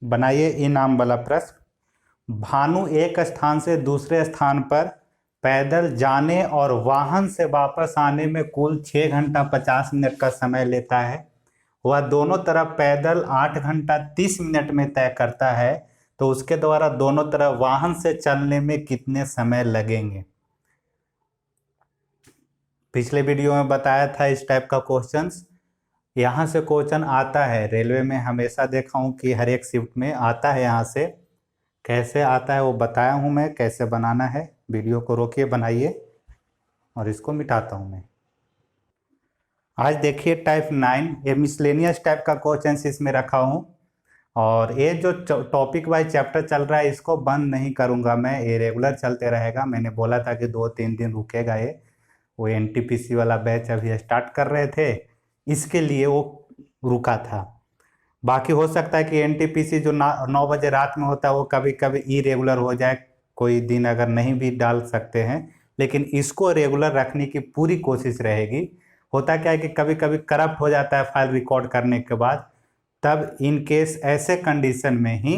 बनाइए इनाम वाला प्रश्न। भानु एक स्थान से दूसरे स्थान पर पैदल जाने और वाहन से वापस आने में कुल 6 घंटा 50 मिनट का समय लेता है। वह दोनों तरफ पैदल 8 घंटा 30 मिनट में तय करता है, तो उसके द्वारा दोनों तरफ वाहन से चलने में कितने समय लगेंगे। पिछले वीडियो में बताया था इस टाइप का क्वेश्चंस। यहाँ से क्वेश्चन आता है, रेलवे में हमेशा देखा हूँ कि हर एक शिफ्ट में आता है। यहाँ से कैसे आता है वो बताया हूँ मैं, कैसे बनाना है। वीडियो को रोकिए, बनाइए और इसको मिटाता हूँ मैं। आज देखिए टाइप 9, ये मिसलेनियस टाइप का क्वेश्चन इसमें रखा हूँ। और ये जो टॉपिक वाइज चैप्टर चल रहा है इसको बंद नहीं करूँगा मैं, ये रेगुलर चलते रहेगा। मैंने बोला था कि 2-3 दिन रुकेगा ये। वो एनटीपीसी वाला बैच अभी स्टार्ट कर रहे थे, इसके लिए वो रुका था। बाकी हो सकता है कि एनटीपीसी जो 9 बजे रात में होता है वो कभी कभी इरेगुलर हो जाए, कोई दिन अगर नहीं भी डाल सकते हैं, लेकिन इसको रेगुलर रखने की पूरी कोशिश रहेगी। होता क्या है कि कभी कभी करप्ट हो जाता है फाइल रिकॉर्ड करने के बाद, तब इन केस ऐसे कंडीशन में ही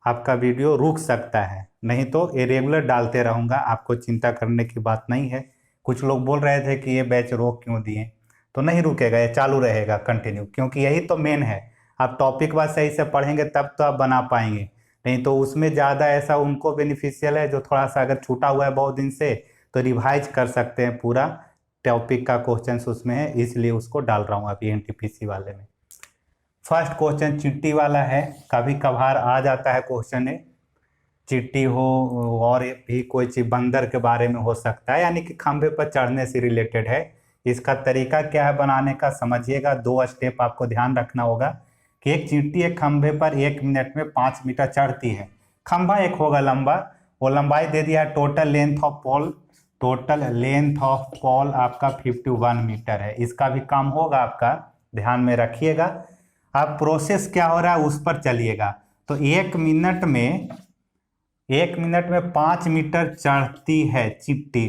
आपका वीडियो रुक सकता है, नहीं तो ये रेगुलर डालते रहूँगा, आपको चिंता करने की बात नहीं है। कुछ लोग बोल रहे थे कि ये बैच रोक क्यों दिए, तो नहीं रुकेगा, ये चालू रहेगा कंटिन्यू, क्योंकि यही तो मेन है। आप टॉपिक वाइज सही से पढ़ेंगे तब तो आप बना पाएंगे, नहीं तो उसमें ज़्यादा ऐसा उनको बेनिफिशियल है जो थोड़ा सा अगर छूटा हुआ है बहुत दिन से, तो रिवाइज कर सकते हैं। पूरा टॉपिक का क्वेश्चन उसमें है, इसलिए उसको डाल रहा हूँ अभी एनटीपीसी वाले में। फर्स्ट क्वेश्चन चिट्टी वाला है, कभी कभार आ जाता है क्वेश्चन है। चिट्टी हो और भी कोई चीज बंदर के बारे में हो सकता है, यानी कि खंभे पर चढ़ने से रिलेटेड है। इसका तरीका क्या है बनाने का, समझिएगा। 2 स्टेप आपको ध्यान रखना होगा कि एक चींटी एक खंभे पर 1 मिनट में 5 मीटर चढ़ती है। खंभा एक होगा लंबा, वो लंबाई दे दिया। टोटल लेंथ ऑफ पॉल आपका 51 मीटर है। इसका भी काम होगा आपका, ध्यान में रखिएगा। अब प्रोसेस क्या हो रहा है उस पर चलिएगा। तो 1 मिनट में 5 मीटर चढ़ती है चिट्टी,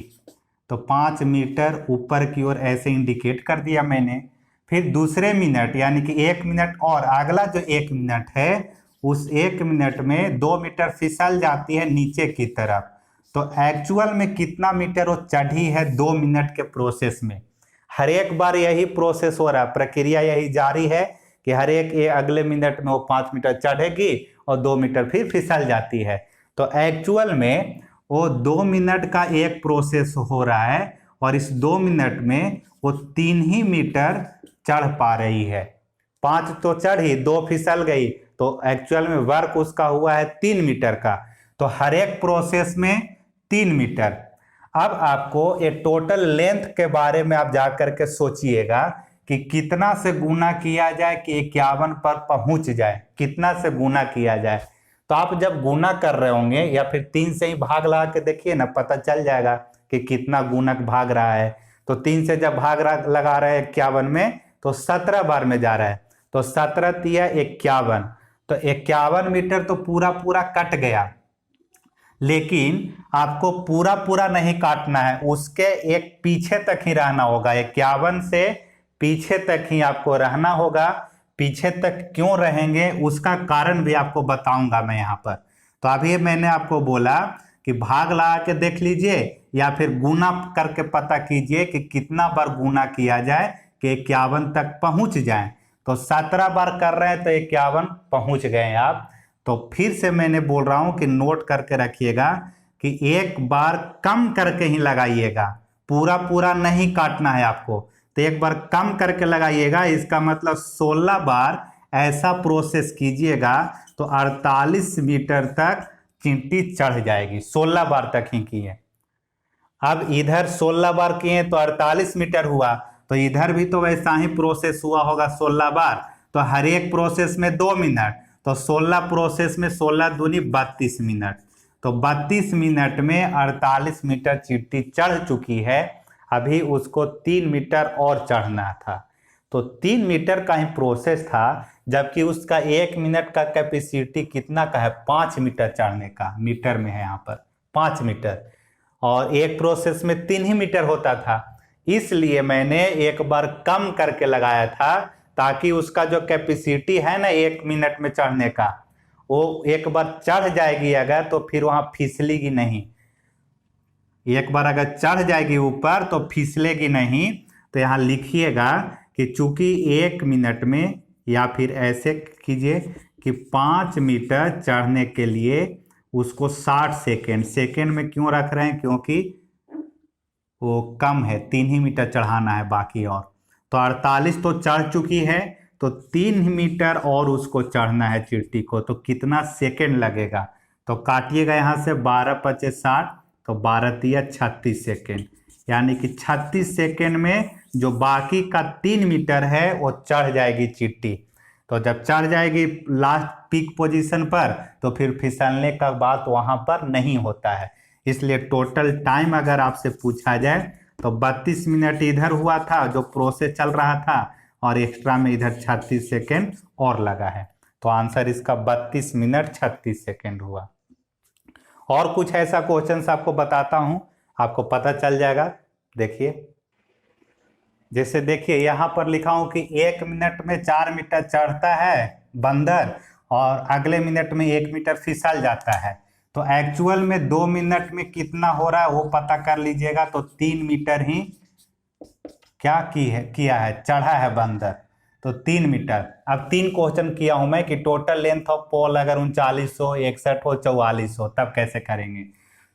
तो 5 मीटर ऊपर की ओर ऐसे इंडिकेट कर दिया मैंने। फिर दूसरे मिनट यानी कि 1 मिनट और अगला जो 1 मिनट है, उस 1 मिनट में 2 मीटर फिसल जाती है नीचे की तरफ। तो एक्चुअल में कितना मीटर वो चढ़ी है 2 मिनट के प्रोसेस में। हर एक बार यही प्रोसेस हो रहा है, प्रक्रिया यही जारी है कि हर एक अगले मिनट में वो 5 मीटर चढ़ेगी और 2 मीटर फिर फिसल जाती है। तो एक्चुअल में वो 2 मिनट का एक प्रोसेस हो रहा है, और इस 2 मिनट में वो 3 ही मीटर चढ़ पा रही है। 5 तो चढ़ी, 2 फिसल गई, तो एक्चुअल में वर्क उसका हुआ है 3 मीटर का। तो हर एक प्रोसेस में 3 मीटर। अब आपको ये टोटल लेंथ के बारे में आप जा करके सोचिएगा कि कितना से गुना किया जाए कि 51 पर पहुंच जाए, कितना से गुना किया जाए। तो आप जब गुना कर रहे होंगे या फिर 3 से ही भाग लगा के देखिए ना, पता चल जाएगा कि कितना गुणक भाग रहा है। तो 3 से जब भाग लगा रहे हैं 51 में, तो 17 बार में जा रहा है, तो 17 तिया 51, तो 51 मीटर तो पूरा पूरा कट गया। लेकिन आपको पूरा पूरा नहीं काटना है, उसके एक पीछे तक ही रहना होगा। 51 से पीछे तक ही आपको रहना होगा। पीछे तक क्यों रहेंगे उसका कारण भी आपको बताऊंगा मैं यहाँ पर। तो अभी मैंने आपको बोला कि भाग लगा के देख लीजिए या फिर गुना करके पता कीजिए कि कितना बार गुना किया जाए कि 51 तक पहुंच जाए। तो 17 बार कर रहे हैं तो 51 पहुंच गए आप। तो फिर से मैंने बोल रहा हूं कि नोट करके रखिएगा कि एक बार कम करके ही लगाइएगा, पूरा पूरा नहीं काटना है आपको। तो एक बार कम करके लगाइएगा, इसका मतलब 16 बार ऐसा प्रोसेस कीजिएगा तो 48 मीटर तक चींटी चढ़ जाएगी। 16 बार तक ही किए। अब इधर 16 बार किए तो 48 मीटर हुआ, तो इधर भी तो वैसा ही प्रोसेस हुआ होगा 16 बार। तो हर एक प्रोसेस में 2 मिनट, तो 16 प्रोसेस में 16 दूनी 32 मिनट। तो 32 मिनट में 48 मीटर चींटी चढ़ चुकी है। अभी उसको 3 मीटर और चढ़ना था। तो 3 मीटर का ही प्रोसेस था, जबकि उसका 1 मिनट का कैपेसिटी कितना का है, 5 मीटर चढ़ने का। मीटर में है यहाँ पर 5 मीटर, और एक प्रोसेस में 3 ही मीटर होता था। इसलिए मैंने एक बार कम करके लगाया था, ताकि उसका जो कैपेसिटी है ना 1 मिनट में चढ़ने का, वो एक बार चढ़ जाएगी अगर तो फिर वहां फिसलेगी नहीं। एक बार अगर चढ़ जाएगी ऊपर तो फिसलेगी नहीं। तो यहाँ लिखिएगा कि चूंकि 1 मिनट में, या फिर ऐसे कीजिए कि 5 मीटर चढ़ने के लिए उसको 60 सेकेंड, सेकेंड में क्यों रख रहे हैं, क्योंकि वो कम है, 3 ही मीटर चढ़ाना है बाकी। और तो 48 तो चढ़ चुकी है, तो 3 मीटर और उसको चढ़ना है चींटी को, तो कितना सेकेंड लगेगा। तो काटिएगा यहाँ से 12 × 5 = 60, तो 12 × 36 सेकेंड, यानी कि 36 सेकेंड में जो बाकी का 3 मीटर है वो चढ़ जाएगी चींटी। तो जब चढ़ जाएगी लास्ट पीक पोजीशन पर, तो फिर फिसलने का बात वहां पर नहीं होता है। इसलिए टोटल टाइम अगर आपसे पूछा जाए तो 32 मिनट इधर हुआ था जो प्रोसेस चल रहा था, और एक्स्ट्रा में इधर 36 सेकेंड और लगा है। तो आंसर इसका 32 मिनट 36 सेकेंड हुआ। और कुछ ऐसा क्वेश्चन आपको बताता हूं, आपको पता चल जाएगा। देखिए, जैसे देखिए यहाँ पर लिखा हूं कि 1 मिनट में 4 मीटर चढ़ता है बंदर, और अगले मिनट में 1 मीटर फिसल जाता है। तो एक्चुअल में 2 मिनट में कितना हो रहा है वो पता कर लीजिएगा। तो 3 मीटर ही क्या किया है, चढ़ा है बंदर, तो 3 मीटर। अब 3 क्वेश्चन किया हूं मैं कि टोटल लेंथ ऑफ पोल अगर 39 हो, 61 हो, 44 हो, तब कैसे करेंगे।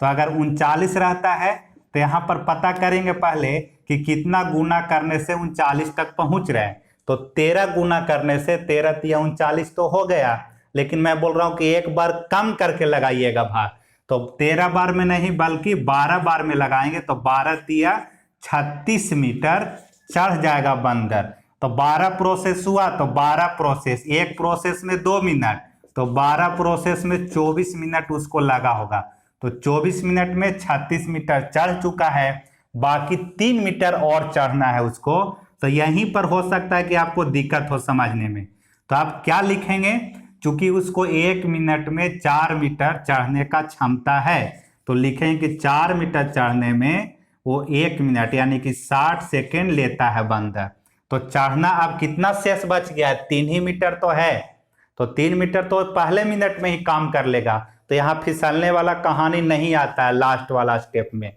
तो अगर 39 रहता है तो यहाँ पर पता करेंगे पहले कि कितना गुना करने से 39 तक पहुंच रहे हैं। तो 13 गुना करने से 13 × 39 तो हो गया, लेकिन मैं बोल रहा हूं कि एक बार कम करके लगाइएगा भाग। तो 13 बार में नहीं बल्कि 12 बार में लगाएंगे, तो 12 × 36 मीटर चढ़ जाएगा बंदर। तो 12 प्रोसेस हुआ, तो 12 प्रोसेस, एक प्रोसेस में 2 मिनट, तो 12 प्रोसेस में 24 मिनट उसको लगा होगा। तो 24 मिनट में 36 मीटर चढ़ चुका है, बाकी 3 मीटर और चढ़ना है उसको। तो यहीं पर हो सकता है कि आपको दिक्कत हो समझने में। तो आप क्या लिखेंगे, चूंकि उसको 1 मिनट में 4 मीटर चढ़ने का क्षमता है, तो लिखेंगे कि 4 मीटर चढ़ने में वो 1 मिनट यानी कि 60 सेकेंड लेता है बंदर। तो चढ़ना अब कितना शेष बच गया है, 3 ही मीटर तो है। तो 3 मीटर तो पहले मिनट में ही काम कर लेगा, तो यहाँ फिसलने वाला कहानी नहीं आता है लास्ट वाला स्टेप में।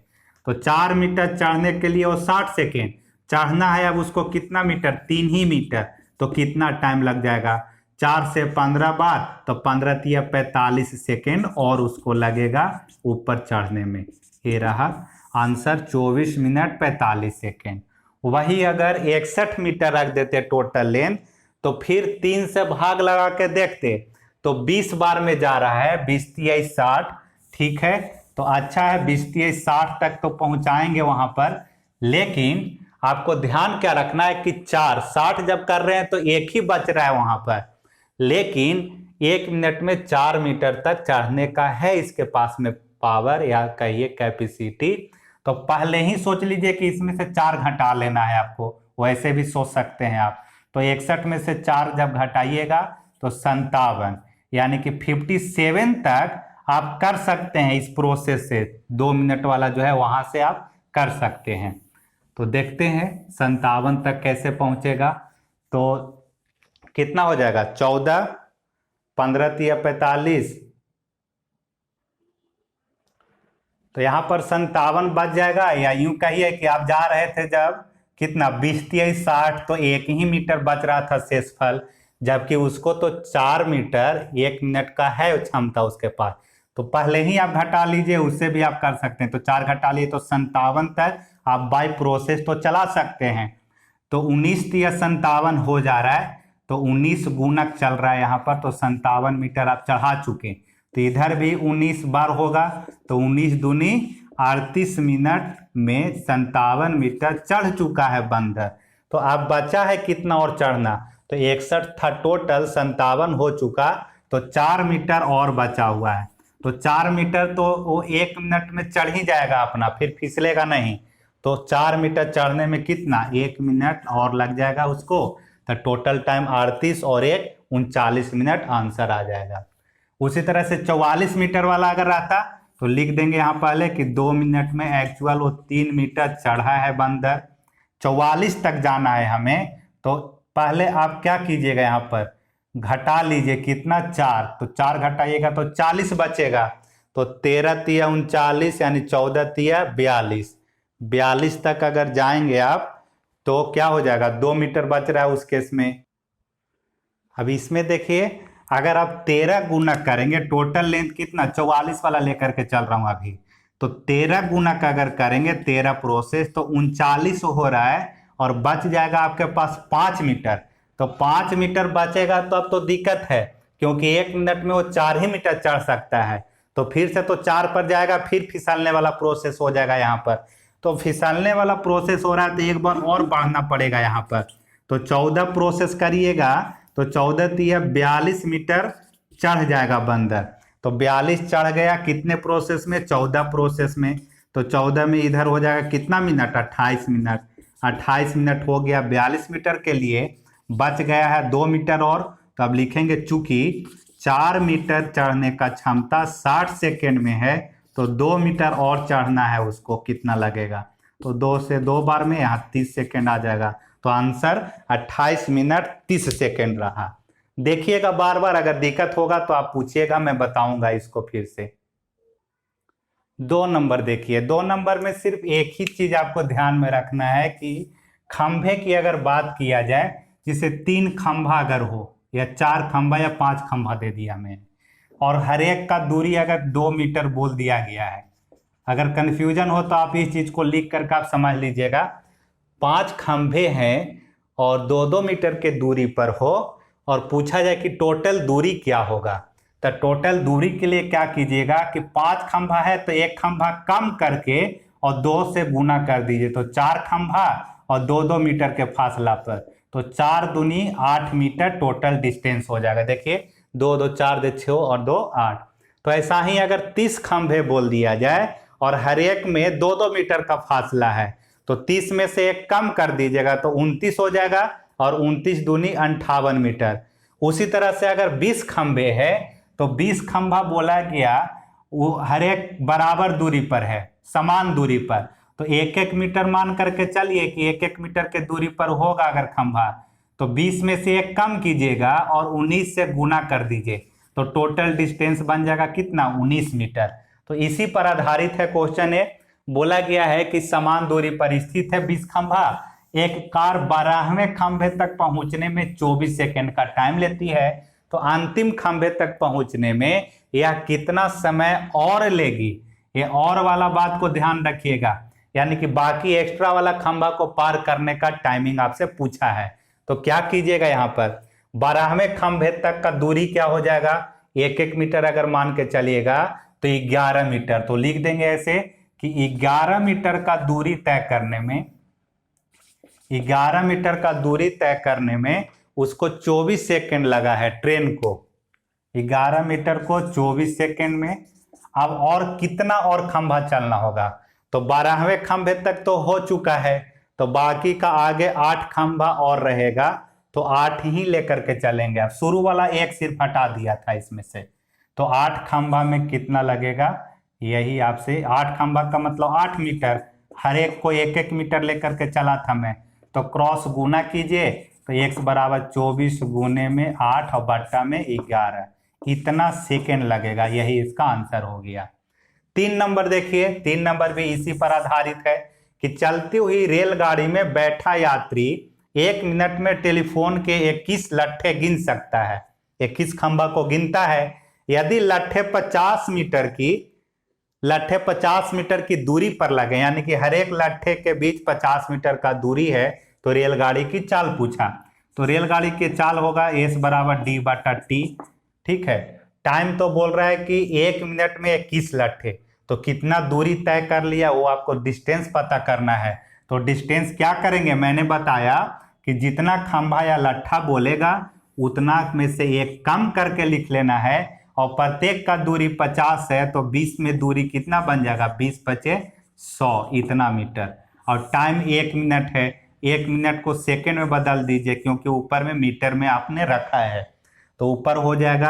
तो 4 मीटर चढ़ने के लिए वो 60 सेकेंड चढ़ना है। अब उसको कितना मीटर, 3 ही मीटर, तो कितना टाइम लग जाएगा, 4 से 15 बार, तो 15 × 45 सेकेंड और उसको लगेगा ऊपर चढ़ने में। ये रहा आंसर, 24 मिनट 45 सेकेंड। वही अगर 61 मीटर रख देते टोटल लेंथ, तो फिर 3 से भाग लगा के देखते तो 20 बार में जा रहा है, 20 × 60, ठीक है। तो अच्छा है, 20 × 60 तक तो पहुंचाएंगे वहां पर। लेकिन आपको ध्यान क्या रखना है कि 60 जब कर रहे हैं तो एक ही बच रहा है वहां पर, लेकिन 1 मिनट में 4 मीटर तक चढ़ने का है इसके पास में पावर, या कहिए कैपेसिटी। तो पहले ही सोच लीजिए कि इसमें से 4 घटा लेना है आपको, वैसे भी सोच सकते हैं आप। तो 61 में से 4 जब घटाइएगा तो 57, यानी कि 57 तक आप कर सकते हैं इस प्रोसेस से। 2 मिनट वाला जो है वहां से आप कर सकते हैं। तो देखते हैं 57 तक कैसे पहुंचेगा। तो कितना हो जाएगा, 14, 15 × 45, तो यहां पर 57 बच जाएगा। या यूं कहिए कि आप जा रहे थे जब कितना, 20 × 60, तो 1 ही मीटर बच रहा था शेषफल, जबकि उसको तो 4 मीटर 1 मिनट का है क्षमता उसके पास। तो पहले ही आप घटा लीजिए, उससे भी आप कर सकते हैं। तो 4 घटा लिए तो 57 तक आप बाय प्रोसेस तो चला सकते हैं। तो 19 × 57 हो जा रहा है, तो 19 गुणक चल रहा है यहाँ पर, तो 57 मीटर आप चढ़ा चुके। तो इधर भी 19 बार होगा, तो 19 दूनी 38 मिनट में 57 मीटर चढ़ चुका है बंदर। तो अब बचा है कितना और चढ़ना, तो 61 था टोटल, 57 हो चुका, तो 4 मीटर और बचा हुआ है। तो 4 मीटर तो वो 1 मिनट में चढ़ ही जाएगा अपना, फिर फिसलेगा नहीं। तो 4 मीटर चढ़ने में कितना, 1 मिनट और लग जाएगा उसको। तो टोटल टाइम 38 और 1 39 मिनट आंसर आ जाएगा। उसी तरह से 44 मीटर वाला अगर रहता तो लिख देंगे यहाँ पहले कि 2 मिनट में एक्चुअल वो 3 मीटर चढ़ा है बंदर, 44 तक जाना है हमें। तो पहले आप क्या कीजिएगा, यहाँ पर घटा लीजिए कितना 4, तो 4 घटाइएगा तो 40 बचेगा। तो 13 तिया 39 यानी 14 तिया 42, 42 तक अगर जाएंगे आप तो क्या हो जाएगा, 2 मीटर बच रहा है उस केस में। अब इसमें देखिए अगर आप 13 गुना करेंगे, टोटल लेंथ कितना 44 वाला लेकर के चल रहा हूं अभी, तो 13 गुना का अगर करेंगे 13 प्रोसेस तो 39 हो रहा है और बच जाएगा आपके पास 5 मीटर। तो 5 मीटर बचेगा तो अब तो दिक्कत है, क्योंकि 1 मिनट में वो 4 ही मीटर चढ़ सकता है। तो फिर से तो 4 पर जाएगा, फिर फिसलने वाला प्रोसेस हो जाएगा यहाँ पर। तो फिसलने वाला प्रोसेस हो रहा है तो एक बार और बढ़ना पड़ेगा यहाँ पर। तो 14 प्रोसेस करिएगा तो 14 तिया 42 मीटर चढ़ जाएगा बंदर। तो 42 चढ़ गया कितने प्रोसेस में, 14 प्रोसेस में। तो 14 में इधर हो जाएगा कितना मिनट, 28 मिनट। 28 मिनट हो गया 42 मीटर के लिए, बच गया है 2 मीटर और। तो अब लिखेंगे चूंकि 4 मीटर चढ़ने का क्षमता 60 सेकेंड में है, तो 2 मीटर और चढ़ना है उसको, कितना लगेगा, तो 2 से 2 बार में यहाँ 30 सेकेंड आ जाएगा। तो आंसर 28 मिनट 30 सेकेंड रहा। देखिएगा बार बार, अगर दिक्कत होगा तो आप पूछिएगा, मैं बताऊंगा इसको फिर से। 2 नंबर देखिए, 2 नंबर में सिर्फ एक ही चीज आपको ध्यान में रखना है कि खंभे की अगर बात किया जाए, जिसे 3 खंभा अगर हो या 4 खंभा या 5 खंभा दे दिया मैंने, और हर एक का दूरी अगर 2 मीटर बोल दिया गया है। अगर कंफ्यूजन हो तो आप इस चीज को लिख करके आप समझ लीजिएगा, 5 खंभे हैं और 2-2 मीटर के दूरी पर हो, और पूछा जाए कि टोटल दूरी क्या होगा, तो टोटल दूरी के लिए क्या कीजिएगा कि 5 खंभा है तो एक खंभा कम करके और 2 से गुना कर दीजिए, तो 4 खंभा और 2-2 मीटर के फासला पर, तो 4 दूनी 8 मीटर टोटल डिस्टेंस हो जाएगा। देखिए 2 2 4 दे 6 और 2 8। तो ऐसा ही अगर 30 खंभे बोल दिया जाए और हर एक में 2-2 मीटर का फासला है, तो 30 में से एक कम कर दीजिएगा तो 29 हो जाएगा, और 29 दूनी 58 मीटर। उसी तरह से अगर 20 खंभे है तो 20 खंभा बोला गया वो हर एक बराबर दूरी पर है, समान दूरी पर, तो 1-1 मीटर मान करके चलिए कि 1-1 मीटर के दूरी पर होगा अगर खंभा, तो 20 में से एक कम कीजिएगा और 19 से गुना कर दीजिए, तो टोटल डिस्टेंस बन जाएगा कितना, 19 मीटर। तो इसी पर आधारित है क्वेश्चन है। बोला गया है कि समान दूरी पर स्थित है 20 खंभा, एक कार 12वें खंभे तक पहुंचने में 24 सेकंड का टाइम लेती है, तो अंतिम खंभे तक पहुंचने में यह कितना समय और लेगी। ये और वाला बात को ध्यान रखिएगा, यानी कि बाकी एक्स्ट्रा वाला खंभा को पार करने का टाइमिंग आपसे पूछा है। तो क्या कीजिएगा यहाँ पर, 12वें खंभे तक का दूरी क्या हो जाएगा, 1-1 मीटर अगर मान के चलिएगा तो 11 मीटर। तो लिख देंगे ऐसे कि 11 मीटर का दूरी तय करने में, 11 मीटर का दूरी तय करने में उसको 24 सेकंड लगा है ट्रेन को, 11 मीटर को 24 सेकंड में। अब और कितना और खंभा चलना होगा, तो 12वें खंभे तक तो हो चुका है, तो बाकी का आगे 8 खंभा और रहेगा, तो 8 ही लेकर के चलेंगे। अब शुरू वाला एक सिर्फ हटा दिया था इसमें से, तो 8 खंभा में कितना लगेगा, यही आपसे 8 खंभा का मतलब 8 मीटर, हर एक को 1-1 मीटर लेकर के चला था मैं, तो क्रॉस गुना कीजिए तो x बराबर 24 गुने में 8 और बट्टा में 11, इतना सेकेंड लगेगा। यही इसका आंसर हो गया। 3 नंबर देखिए, 3 नंबर भी इसी पर आधारित है कि चलती हुई रेलगाड़ी में बैठा यात्री 1 मिनट में टेलीफोन के 21 लट्ठे गिन सकता है, 21 खंभा को गिनता है। यदि लट्ठे 50 मीटर की दूरी पर लगे, यानी कि हर एक लट्ठे के बीच 50 मीटर का दूरी है, तो रेलगाड़ी की चाल पूछा। तो रेलगाड़ी की चाल होगा S बराबर D/T, ठीक है। टाइम तो बोल रहा है कि 1 मिनट में 21 लट्ठे, तो कितना दूरी तय कर लिया, वो आपको डिस्टेंस पता करना है। तो डिस्टेंस क्या करेंगे, मैंने बताया कि जितना खंभा या लट्ठा बोलेगा उतना में से एक कम करके लिख लेना है, और प्रत्येक का दूरी 50 है, तो 20 में दूरी कितना बन जाएगा, 20 बचे 100, इतना मीटर। और टाइम 1 मिनट है, 1 मिनट को सेकेंड में बदल दीजिए, क्योंकि ऊपर में मीटर में आपने रखा है, तो ऊपर हो जाएगा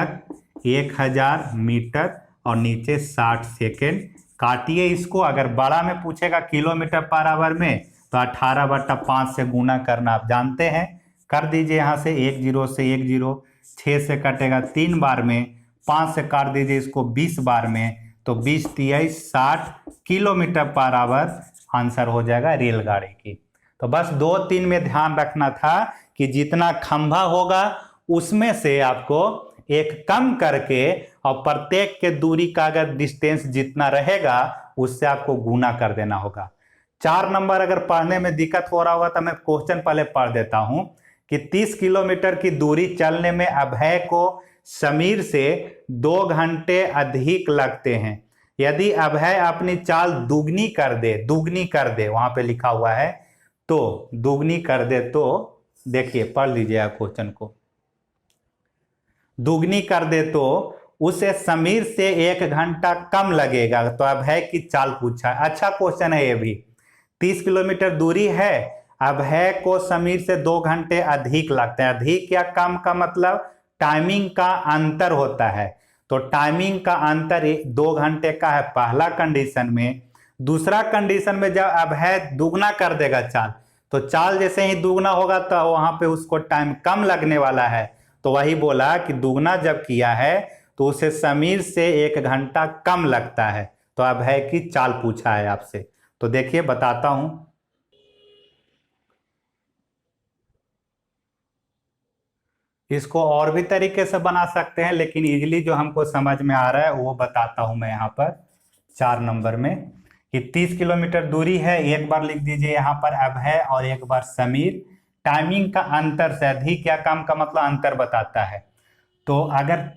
1000 मीटर और नीचे 60 सेकेंड। काटिए इसको, अगर बड़ा में पूछेगा किलोमीटर पर आवर में तो 18/5 से गुना करना आप जानते हैं, कर दीजिए यहाँ से 1 0 से 1 0, 6 से कटेगा 3 बार में, 5 से काट दीजिए इसको 20 बार में, तो 20 तिहाई 60 किलोमीटर पर आवर आंसर हो जाएगा रेलगाड़ी की। तो बस 2-3 में ध्यान रखना था कि जितना खंभा होगा उसमें से आपको एक कम करके और प्रत्येक के दूरी का अगर डिस्टेंस जितना रहेगा उससे आपको गुना कर देना होगा। 4 नंबर अगर पढ़ने में दिक्कत हो रहा होगा तो मैं क्वेश्चन पहले पढ़ देता हूं कि 30 किलोमीटर की दूरी चलने में अभय को समीर से 2 घंटे अधिक लगते हैं। यदि अभय अपनी चाल दुगनी कर दे वहां पे लिखा हुआ है, तो दुगनी कर दे, तो देखिए पढ़ लीजिएगा क्वेश्चन को। दुगनी कर दे तो उसे समीर से 1 घंटा कम लगेगा। तो अभय की चाल पूछा है, अच्छा क्वेश्चन है ये भी। 30 किलोमीटर दूरी है, अभय को समीर से 2 घंटे अधिक लगते हैं। अधिक या कम का मतलब टाइमिंग का अंतर होता है, तो टाइमिंग का अंतर 2 घंटे का है पहला कंडीशन में। दूसरा कंडीशन में जब अभय दुगना कर देगा चाल, तो चाल जैसे ही दुगना होगा तो वहां पे उसको टाइम कम लगने वाला है, तो वही बोला कि दुगना जब किया है तो उसे समीर से 1 घंटा कम लगता है। तो अभय की चाल पूछा है आपसे, तो देखिए बताता हूं। इसको और भी तरीके से बना सकते हैं, लेकिन इजीली जो हमको समझ में आ रहा है वो बताता हूं मैं यहाँ पर 4 नंबर में कि 30 किलोमीटर दूरी है, एक बार लिख दीजिए यहाँ पर अभय और एक बार समीर। टाइमिंग का अंतर से अधिक या कम का मतलब अंतर बताता है, तो अगर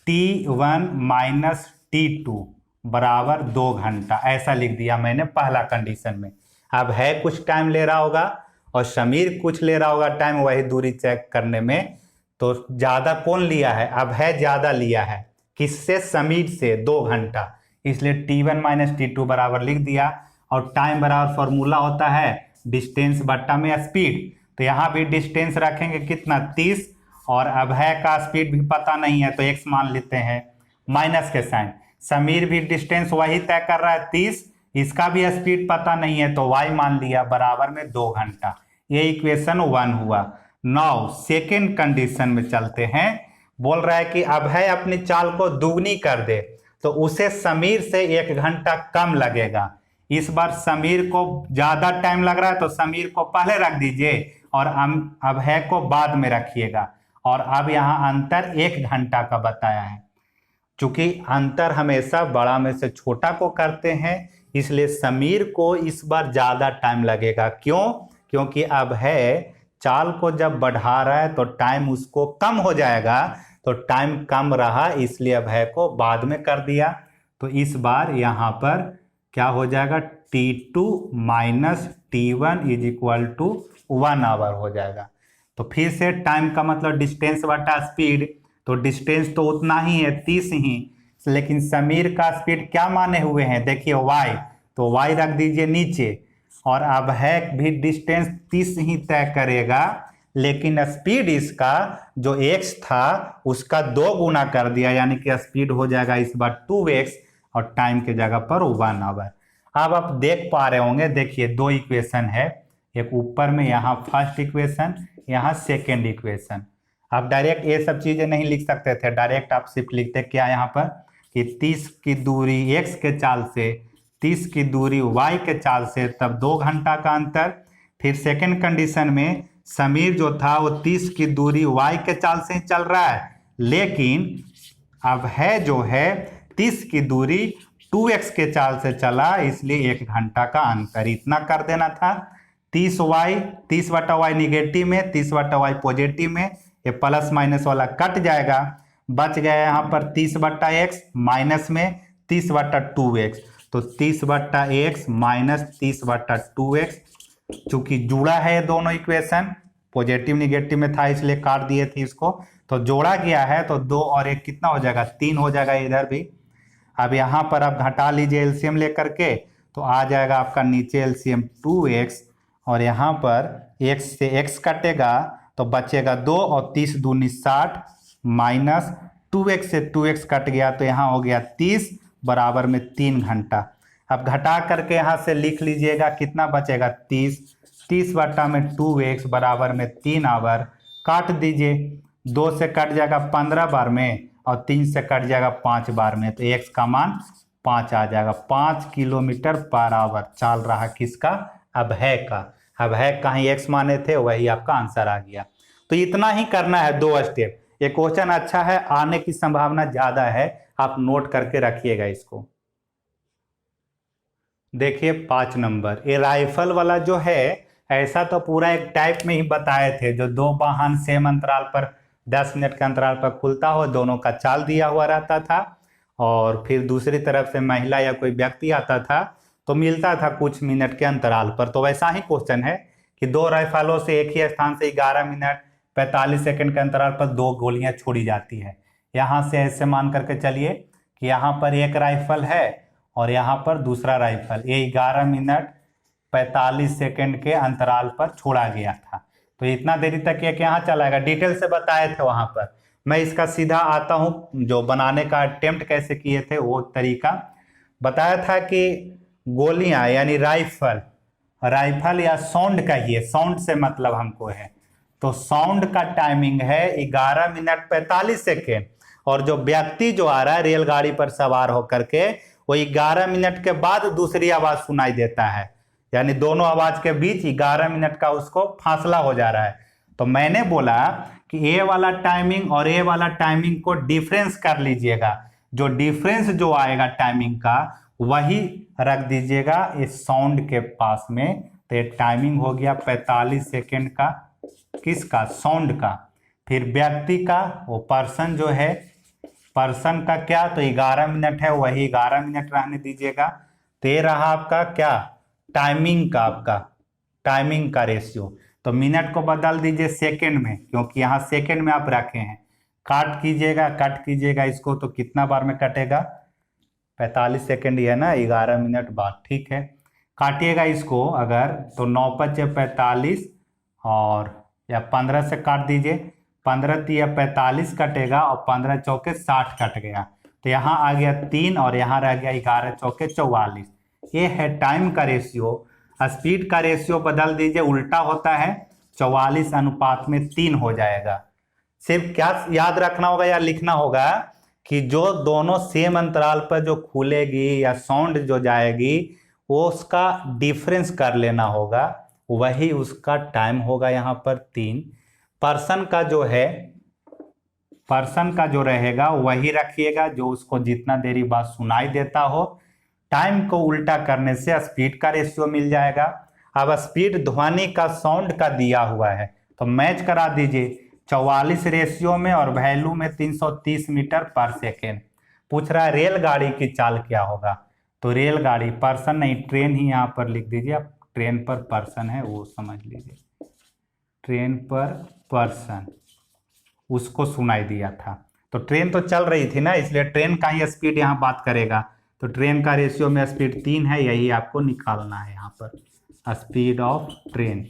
T1 माइनस T2 बराबर 2 घंटा ऐसा लिख दिया मैंने पहला कंडीशन में। अब है कुछ टाइम ले रहा होगा और समीर कुछ ले रहा होगा टाइम वही दूरी चेक करने में, तो ज्यादा कौन लिया है, अब है ज्यादा लिया है किससे, समीर से 2 घंटा, इसलिए T1 माइनस T2 बराबर लिख दिया। और टाइम बराबर फॉर्मूला होता है डिस्टेंस बट्टा में स्पीड, तो यहाँ भी डिस्टेंस रखेंगे कितना 30, और अभय का स्पीड भी पता नहीं है तो x मान लेते हैं माइनस के साइन। समीर भी डिस्टेंस वही तय कर रहा है 30, इसका भी स्पीड पता नहीं है तो y मान लिया बराबर में 2 घंटा। ये इक्वेशन 1 हुआ। नाउ सेकेंड कंडीशन में चलते हैं। बोल रहा है कि अभय अपनी चाल को दुगनी कर दे तो उसे समीर से 1 घंटा कम लगेगा। इस बार समीर को ज्यादा टाइम लग रहा है तो समीर को पहले रख दीजिए और अभय को बाद में रखिएगा। और अब यहाँ अंतर 1 घंटा का बताया है, चूंकि अंतर हमेशा बड़ा में से छोटा को करते हैं इसलिए समीर को इस बार ज्यादा टाइम लगेगा। क्यों? क्योंकि अभय चाल को जब बढ़ा रहा है तो टाइम उसको कम हो जाएगा, तो टाइम कम रहा इसलिए अभय को बाद में कर दिया। तो इस बार यहाँ पर क्या हो जाएगा, T2 minus T1 is equal to 1 hour हो जाएगा। तो फिर से टाइम का मतलब डिस्टेंस बटा स्पीड, तो डिस्टेंस तो उतना ही है 30 ही, लेकिन समीर का स्पीड क्या माने हुए हैं देखिए y, तो y रख दीजिए नीचे। और अब है भी डिस्टेंस 30 ही तय करेगा, लेकिन स्पीड इसका जो x था उसका 2 गुना कर दिया, यानी कि स्पीड हो जाएगा इस बार 2x और टाइम के जगह पर 1 आवर। अब आप देख पा रहे होंगे, देखिए 2 इक्वेशन है, एक ऊपर में यहाँ फर्स्ट इक्वेशन, यहाँ सेकेंड इक्वेशन। आप डायरेक्ट ये सब चीजें नहीं लिख सकते थे, डायरेक्ट आप सिर्फ लिखते क्या यहाँ पर कि 30 की दूरी x के चाल से, 30 की दूरी y के चाल से, तब 2 घंटा का अंतर। फिर सेकेंड कंडीशन में समीर जो था वो 30 की दूरी y के चाल से ही चल रहा है, लेकिन अब है जो है 30 की दूरी 2x के चाल से चला, इसलिए 1 घंटा का अंतर इतना कर देना था। 30 बटा y निगेटिव में, 30 बटा y पॉजिटिव में, ये प्लस माइनस वाला कट जाएगा, बच गया यहाँ पर 30 बटा x माइनस में 30 बटा 2x, तो 30 बटा x माइनस 30 बटा 2x। चूंकि जुड़ा है दोनों इक्वेशन, पॉजिटिव निगेटिव में था इसलिए काट दिए थे इसको, तो जोड़ा गया है तो 2 और 1 कितना हो जाएगा, 3 हो जाएगा इधर भी। अब यहाँ पर आप घटा लीजिए एलसीएम लेकर के, तो आ जाएगा आपका नीचे एलसीएम 2x, और यहाँ पर x से x कटेगा तो बचेगा 2 और 30 दूनी 60 माइनस 2x से 2x कट गया तो यहाँ हो गया 30 बराबर में 3 घंटा। अब घटा करके यहाँ से लिख लीजिएगा कितना बचेगा 30 बटा में 2x बराबर में 3 आवर, काट दीजिए 2 से कट जाएगा 15 बार में और 3 से कट जाएगा 5 बार में, तो x का मान 5 आ जाएगा। 5 किलोमीटर पर आवर चल रहा किसका, अभय का। अभय कहीं x माने थे, वही आपका आंसर आ गया। तो इतना ही करना है, 2 स्टेप। ये क्वेश्चन अच्छा है, आने की संभावना ज्यादा है, आप नोट करके रखिएगा इसको। देखिए 5 नंबर, ये राइफल वाला जो है ऐसा तो पूरा एक टाइप में ही बताए थे, जो 2 वाहन सेम अंतराल पर 10 मिनट के अंतराल पर खुलता हो, दोनों का चाल दिया हुआ रहता था, और फिर दूसरी तरफ से महिला या कोई व्यक्ति आता था तो मिलता था कुछ मिनट के अंतराल पर। तो वैसा ही क्वेश्चन है कि 2 राइफलों से एक ही स्थान से 11 मिनट 45 सेकंड के अंतराल पर 2 गोलियां छोड़ी जाती है। यहाँ से ऐसे मान करके चलिए कि यहाँ पर एक राइफल है और यहाँ पर दूसरा राइफल, ये 11 मिनट 45 सेकंड के अंतराल पर छोड़ा गया था। तो इतना देरी तक ये यहाँ चलाएगा, डिटेल से बताए थे वहां पर। मैं इसका सीधा आता हूँ, जो बनाने का अटेम्प्ट कैसे किए थे वो तरीका बताया था कि गोलियां यानी राइफल या साउंड कहिए, साउंड से मतलब हमको है, तो साउंड का टाइमिंग है 11 मिनट 45 सेकेंड, और जो व्यक्ति जो आ रहा है रेलगाड़ी पर सवार होकर के, वो 11 मिनट के बाद दूसरी आवाज सुनाई देता है, यानी दोनों आवाज के बीच 11 मिनट का उसको फासला हो जा रहा है। तो मैंने बोला कि ए वाला टाइमिंग और ए वाला टाइमिंग को डिफरेंस कर लीजिएगा, जो डिफरेंस जो आएगा टाइमिंग का वही रख दीजिएगा इस साउंड के पास में। तो ये टाइमिंग हो गया 45 सेकेंड का, किसका, साउंड का। फिर व्यक्ति का, वो पर्सन जो है, पर्सन का क्या, तो 11 मिनट है, वही 11 मिनट रहने दीजिएगा। तो ये रहा आपका क्या, टाइमिंग का, आपका टाइमिंग का रेशियो। तो मिनट को बदल दीजिए सेकंड में, क्योंकि यहाँ सेकंड में आप रखे हैं। कट कीजिएगा इसको, तो कितना बार में कटेगा, 45 सेकंड ही है ना, 11 मिनट बाद, ठीक है। काटिएगा इसको अगर, तो 9 पचे 45 और या 15 से काट दीजिए, 15 तिया 45 कटेगा और 15 चौके 60 कट गया। तो यहाँ आ गया 3 और यहाँ रह गया 11 चौके 44। ये है टाइम का रेशियो। स्पीड का रेशियो बदल दीजिए, उल्टा होता है, 44 अनुपात में 3 हो जाएगा। सिर्फ क्या याद रखना होगा या लिखना होगा कि जो दोनों सेम अंतराल पर जो खुलेगी या साउंड जो जाएगी वो उसका डिफरेंस कर लेना होगा, वही उसका टाइम होगा। यहाँ पर 3 पर्सन का जो है, पर्सन का जो रहेगा वही रखिएगा, जो उसको जितना देरी बाद सुनाई देता हो। टाइम को उल्टा करने से स्पीड का रेशियो मिल जाएगा। अब स्पीड ध्वनि का साउंड का दिया हुआ है, तो मैच करा दीजिए 44 रेशियो में और वैल्यू में 330 मीटर पर सेकेंड। पूछ रहा है रेलगाड़ी की चाल क्या होगा, तो रेलगाड़ी, पर्सन नहीं, ट्रेन ही यहाँ पर लिख दीजिए आप, ट्रेन पर पर्सन है वो समझ लीजिए, ट्रेन पर पर्सन, उसको सुनाई दिया था। तो ट्रेन तो चल रही थी ना, इसलिए ट्रेन का ही स्पीड यहाँ बात करेगा। तो ट्रेन का रेशियो में स्पीड 3 है, यही आपको निकालना है यहाँ पर, स्पीड ऑफ ट्रेन।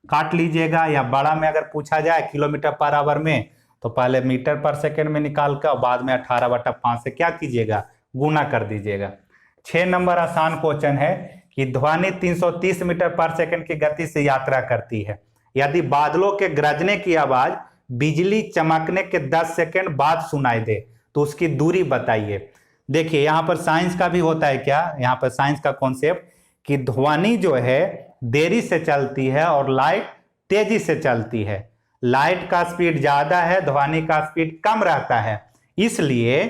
काट लीजिएगा, या बड़ा में अगर पूछा जाए किलोमीटर पर आवर में, तो पहले मीटर पर सेकेंड में निकाल कर बाद में 18/5 से क्या कीजिएगा, गुना कर दीजिएगा। 6 नंबर आसान क्वेश्चन है कि ध्वनि 330 मीटर पर सेकेंड की गति से यात्रा करती है। यदि बादलों के गरजने की आवाज बिजली चमकने के 10 सेकेंड बाद सुनाई दे तो उसकी दूरी बताइए। देखिए यहाँ पर साइंस का भी होता है क्या, यहाँ पर साइंस का कॉन्सेप्ट कि ध्वनि जो है देरी से चलती है और लाइट तेजी से चलती है। लाइट का स्पीड ज्यादा है, ध्वनि का स्पीड कम रहता है, इसलिए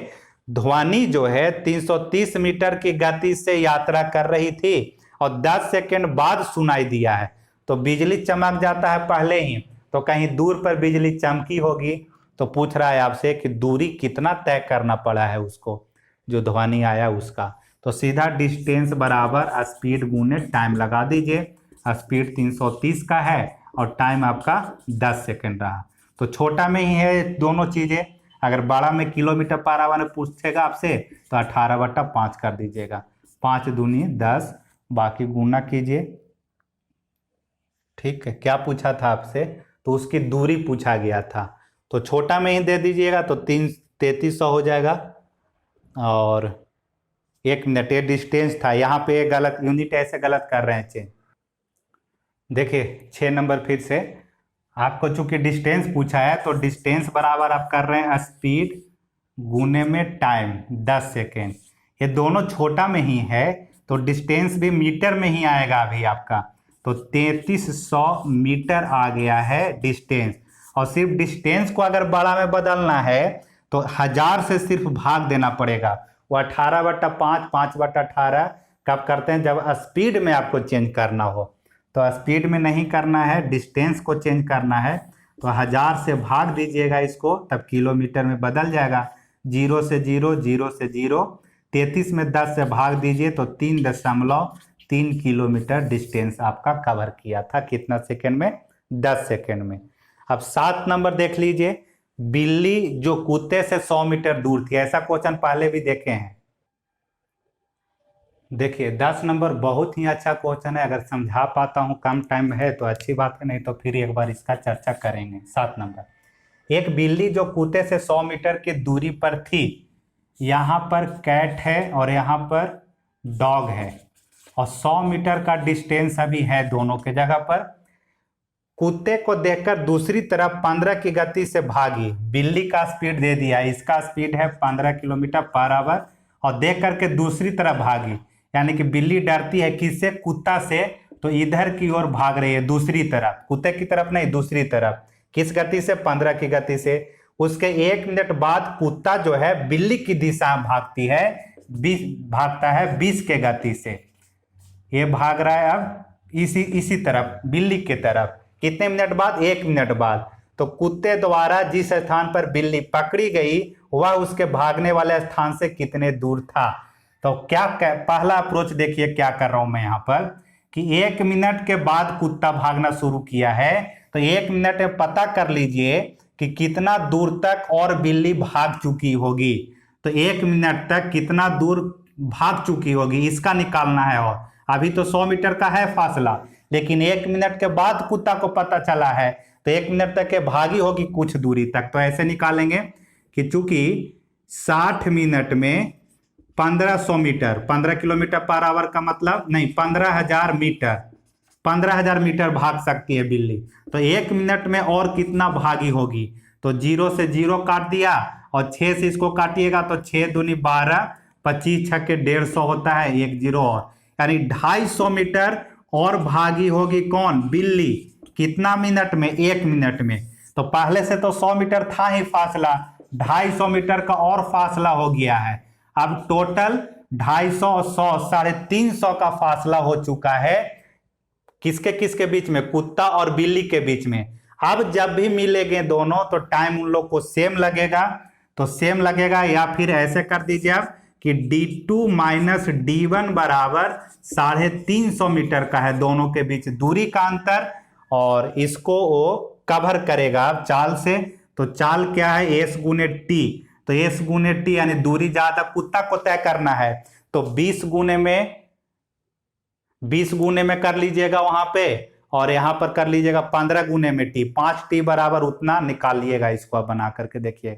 ध्वनि जो है 330 मीटर की गति से यात्रा कर रही थी और 10 सेकेंड बाद सुनाई दिया है। तो बिजली चमक जाता है पहले ही, तो कहीं दूर पर बिजली चमकी होगी। तो पूछ रहा है आपसे कि दूरी कितना तय करना पड़ा है उसको, जो ध्वनि आया उसका। तो सीधा डिस्टेंस बराबर स्पीड गुने टाइम लगा दीजिए। स्पीड 330 का है और टाइम आपका 10 सेकेंड रहा। तो छोटा में ही है दोनों चीजें। अगर बड़ा में किलोमीटर पर आवर में पूछेगा आपसे तो 18/5 कर दीजिएगा, 5 दूनी 10, बाकी गुना कीजिए। ठीक है, क्या पूछा था आपसे, तो उसकी दूरी पूछा गया था, तो छोटा में ही दे दीजिएगा, तो 3300 हो जाएगा। और 1 मिनट, ये डिस्टेंस था, यहाँ पे गलत यूनिट ऐसे गलत कर रहे हैं चेंज। देखिए 6 नंबर फिर से, आपको चूंकि डिस्टेंस पूछा है तो डिस्टेंस बराबर आप कर रहे हैं स्पीड गुने में टाइम 10 सेकेंड। ये दोनों छोटा में ही है तो डिस्टेंस भी मीटर में ही आएगा अभी आपका। तो 3300 मीटर आ गया है डिस्टेंस। और सिर्फ डिस्टेंस को अगर बड़ा में बदलना है तो 1000 से सिर्फ भाग देना पड़ेगा। वो 18/5 5/18 कब करते हैं, जब स्पीड में आपको चेंज करना हो। तो स्पीड में नहीं करना है, डिस्टेंस को चेंज करना है तो 1000 से भाग दीजिएगा इसको, तब किलोमीटर में बदल जाएगा। 0 से 0, 0 से 0, 33 में 10 से भाग दीजिए तो 3.3 किलोमीटर डिस्टेंस आपका कवर किया था। कितना सेकेंड में? 10 सेकेंड में। अब 7 नंबर देख लीजिए, बिल्ली जो कुत्ते से 100 मीटर दूर थी। ऐसा क्वेश्चन पहले भी देखे हैं। देखिए 10 नंबर बहुत ही अच्छा क्वेश्चन है। अगर समझा पाता हूँ, कम टाइम है तो अच्छी बात है, नहीं तो फिर एक बार इसका चर्चा करेंगे। 7 नंबर, एक बिल्ली जो कुत्ते से 100 मीटर की दूरी पर थी। यहाँ पर कैट है और यहाँ पर डॉग है और 100 मीटर का डिस्टेंस अभी है दोनों के जगह पर। कुत्ते को देखकर दूसरी तरफ 15 की गति से भागी। बिल्ली का स्पीड दे दिया, इसका स्पीड है 15 किलोमीटर पर आवर और देख करके दूसरी तरफ भागी। यानी कि बिल्ली डरती है किससे? कुत्ता से। तो इधर की ओर भाग रही है, दूसरी तरफ, कुत्ते की तरफ नहीं, दूसरी तरफ। किस गति से? 15 की गति से। उसके 1 मिनट बाद कुत्ता जो है बिल्ली की दिशा भागती है, भागता है 20 के गति से। ये भाग रहा है अब इसी तरफ, बिल्ली के तरफ। कितने मिनट बाद? 1 मिनट बाद। तो कुत्ते द्वारा जिस स्थान पर बिल्ली पकड़ी गई वह उसके भागने वाले स्थान से कितने दूर था। तो क्या पहला अप्रोच देखिए क्या कर रहा हूं मैं यहाँ पर, कि 1 मिनट के बाद कुत्ता भागना शुरू किया है। तो 1 मिनट में पता कर लीजिए कि कितना दूर तक और बिल्ली भाग चुकी होगी। तो 1 मिनट तक कितना दूर भाग चुकी होगी इसका निकालना है। और अभी तो 100 मीटर का है फासला, लेकिन 1 मिनट के बाद कुत्ता को पता चला है तो 1 मिनट तक के भागी होगी कुछ दूरी तक। तो ऐसे निकालेंगे कि चूंकि 60 मिनट में 1500 मीटर, 15 किलोमीटर पर आवर का मतलब नहीं, 15,000 मीटर, 15,000 मीटर भाग सकती है बिल्ली। तो 1 मिनट में और कितना भागी होगी? तो 0 से 0 काट दिया और 6 से इसको काटिएगा तो 6 दूनी 12, 25 छक्के 150 होता है, 1 0 और, यानी 250 मीटर और भागी होगी कौन? बिल्ली। कितना मिनट में? 1 मिनट में। तो पहले से तो 100 मीटर था ही फासला, 250 मीटर का और फासला हो गया है। अब टोटल 250 और 100, 350 का फासला हो चुका है। किसके किसके बीच में? कुत्ता और बिल्ली के बीच में। अब जब भी मिलेंगे दोनों तो टाइम उन लोग को सेम लगेगा। तो सेम लगेगा, या फिर ऐसे कर दीजिए आप कि D2 माइनस D1 बराबर 350 मीटर का है दोनों के बीच दूरी का अंतर। और इसको वो कवर करेगा चाल से। तो चाल क्या है? S गुने T। तो S गुने T यानी दूरी ज्यादा कुत्ता को तय करना है। तो 20 गुने में कर लीजिएगा वहां पे, और यहां पर कर लीजिएगा 15 गुने में T। 5T बराबर उतना निकालिएगा। इसको आप बना करके देखिए।